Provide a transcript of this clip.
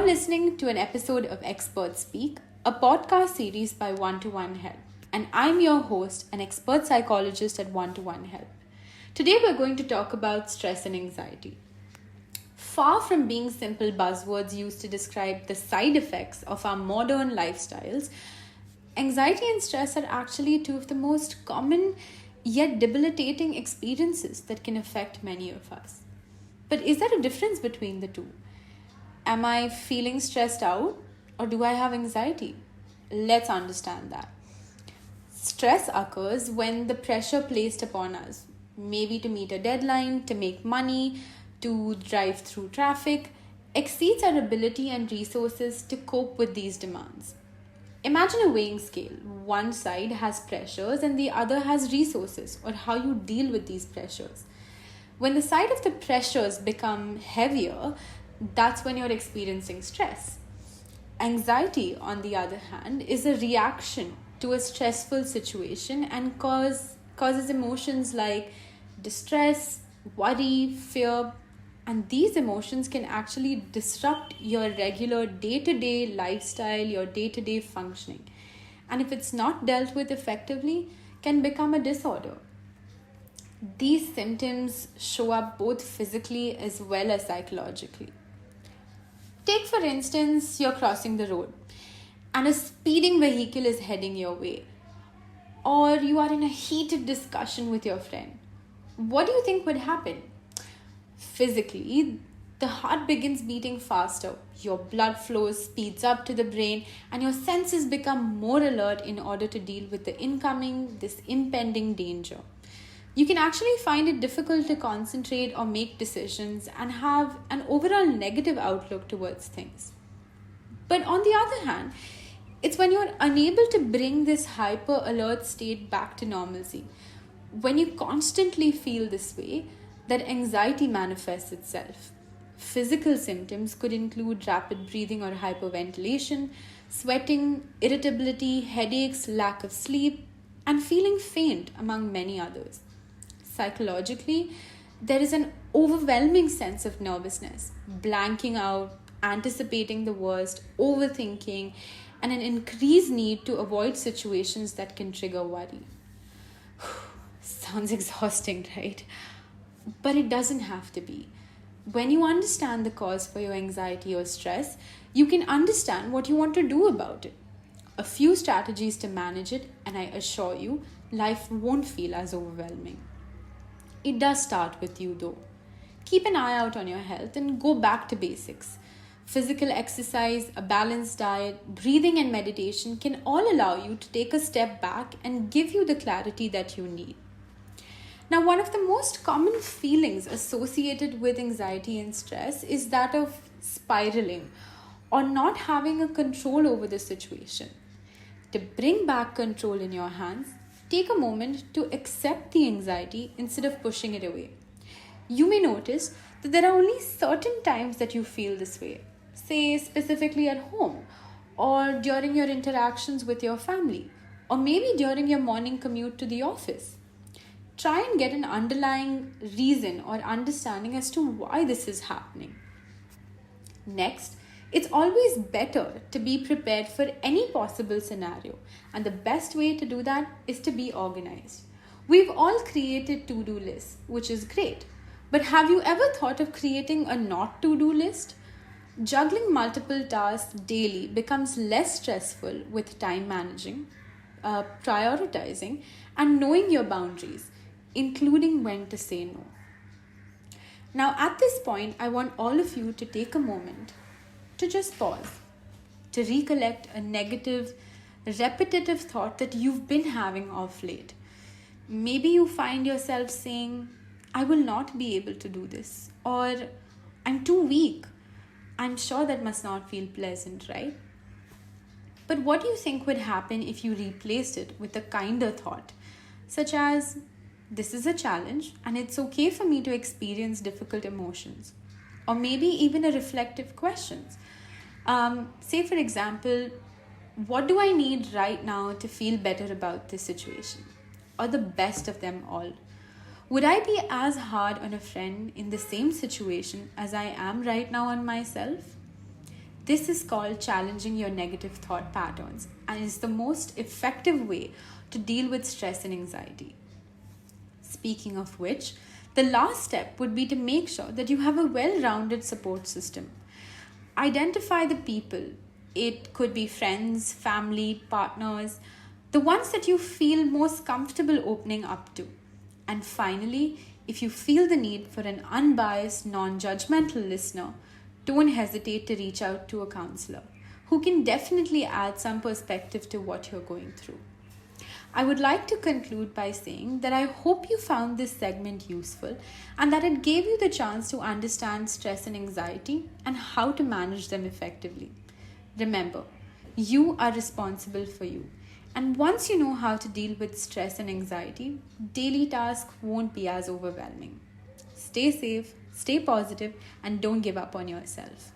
listening to an episode of Expert Speak, a podcast series by One to One Help. And I'm your host, an expert psychologist at One to One Help. Today we're going to talk about stress and anxiety. Far from being simple buzzwords used to describe the side effects of our modern lifestyles, anxiety and stress are actually two of the most common yet debilitating experiences that can affect many of us. But is there a difference between the two? Am I feeling stressed out or do I have anxiety? Let's understand that. Stress occurs when the pressure placed upon us, maybe to meet a deadline, to make money, to drive through traffic, exceeds our ability and resources to cope with these demands. Imagine a weighing scale. One side has pressures and the other has resources, or how you deal with these pressures. When the side of the pressures become heavier, that's when you're experiencing stress. Anxiety, on the other hand, is a reaction to a stressful situation and causes emotions like distress, worry, fear, and these emotions can actually disrupt your regular day-to-day lifestyle, your day-to-day functioning. And if it's not dealt with effectively, can become a disorder. These symptoms show up both physically as well as psychologically. Take, for instance, you're crossing the road and a speeding vehicle is heading your way, or you are in a heated discussion with your friend. What do you think would happen? Physically, the heart begins beating faster, your blood flow speeds up to the brain, and your senses become more alert in order to deal with this impending danger. You can actually find it difficult to concentrate or make decisions and have an overall negative outlook towards things. But on the other hand, it's when you're unable to bring this hyper alert state back to normalcy, when you constantly feel this way, that anxiety manifests itself. Physical symptoms could include rapid breathing or hyperventilation, sweating, irritability, headaches, lack of sleep, and feeling faint, among many others. Psychologically, there is an overwhelming sense of nervousness, blanking out, anticipating the worst, overthinking, and an increased need to avoid situations that can trigger worry. Sounds exhausting, right? But it doesn't have to be. When you understand the cause for your anxiety or stress, you can understand what you want to do about it. A few strategies to manage it, and I assure you, life won't feel as overwhelming. It does start with you though. Keep an eye out on your health and go back to basics. Physical exercise, a balanced diet, breathing and meditation can all allow you to take a step back and give you the clarity that you need. Now, one of the most common feelings associated with anxiety and stress is that of spiraling or not having a control over the situation. To bring back control in your hands, take a moment to accept the anxiety instead of pushing it away. You may notice that there are only certain times that you feel this way, say specifically at home, or during your interactions with your family, or maybe during your morning commute to the office. Try and get an underlying reason or understanding as to why this is happening. Next, it's always better to be prepared for any possible scenario, and the best way to do that is to be organized. We've all created to-do lists, which is great, but have you ever thought of creating a not to-do list? Juggling multiple tasks daily becomes less stressful with time managing, prioritizing, and knowing your boundaries, including when to say no. Now, at this point, I want all of you to take a moment to just pause, to recollect a negative, repetitive thought that you've been having of late. Maybe you find yourself saying, I will not be able to do this, or I'm too weak. I'm sure that must not feel pleasant, right? But what do you think would happen if you replaced it with a kinder thought, such as, this is a challenge and it's okay for me to experience difficult emotions? Or maybe even a reflective question. Say, for example, what do I need right now to feel better about this situation? Or the best of them all? Would I be as hard on a friend in the same situation as I am right now on myself? This is called challenging your negative thought patterns and is the most effective way to deal with stress and anxiety. Speaking of which, the last step would be to make sure that you have a well rounded support system. Identify the people. It could be friends, family, partners, the ones that you feel most comfortable opening up to. And finally, if you feel the need for an unbiased, non judgmental listener, don't hesitate to reach out to a counselor who can definitely add some perspective to what you're going through. I would like to conclude by saying that I hope you found this segment useful and that it gave you the chance to understand stress and anxiety and how to manage them effectively. Remember, you are responsible for you. And once you know how to deal with stress and anxiety, daily tasks won't be as overwhelming. Stay safe, stay positive, and don't give up on yourself.